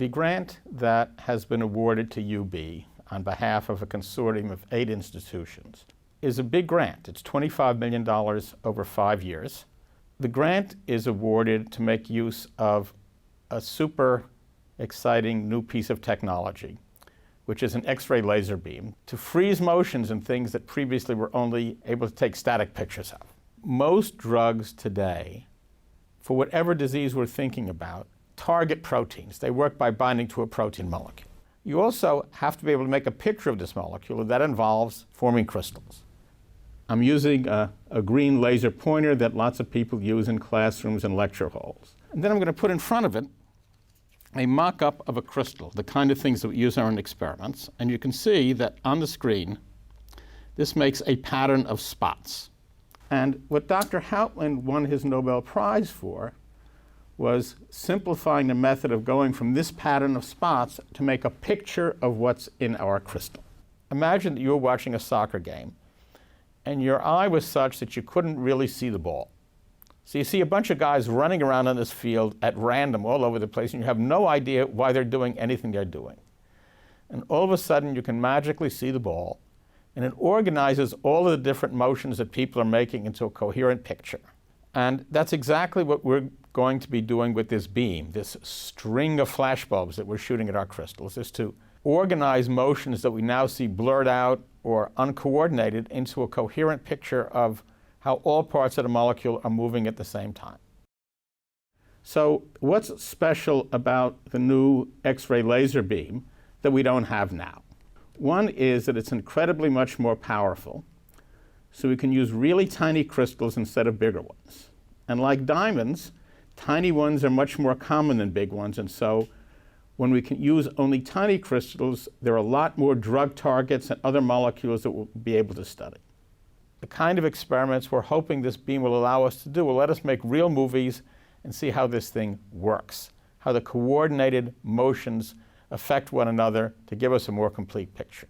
The grant that has been awarded to UB on behalf of a consortium of 8 institutions is a big grant. It's $25 million over 5 years. The grant is awarded to make use of a super exciting new piece of technology, which is an X-ray laser beam, to freeze motions in things that previously were only able to take static pictures of. Most drugs today, for whatever disease we're thinking about, target proteins. They work by binding to a protein molecule. You also have to be able to make a picture of this molecule, and that involves forming crystals. I'm using a green laser pointer that lots of people use in classrooms and lecture halls. And then I'm going to put in front of it a mock-up of a crystal, the kind of things that we use in our experiments. And you can see that on the screen, this makes a pattern of spots. And what Dr. Hauptmann won his Nobel Prize for was simplifying the method of going from this pattern of spots to make a picture of what's in our crystal. Imagine that you were watching a soccer game, and your eye was such that you couldn't really see the ball. So you see a bunch of guys running around on this field at random all over the place, and you have no idea why they're doing anything they're doing. And all of a sudden, you can magically see the ball, and it organizes all of the different motions that people are making into a coherent picture. And that's exactly what we're going to be doing with this beam, this string of flashbulbs that we're shooting at our crystals, is to organize motions that we now see blurred out or uncoordinated into a coherent picture of how all parts of the molecule are moving at the same time. So what's special about the new X-ray laser beam that we don't have now? One is that it's incredibly much more powerful, so we can use really tiny crystals instead of bigger ones. And like diamonds, tiny ones are much more common than big ones, and so when we can use only tiny crystals, there are a lot more drug targets and other molecules that we'll be able to study. The kind of experiments we're hoping this beam will allow us to do will let us make real movies and see how this thing works, how the coordinated motions affect one another to give us a more complete picture.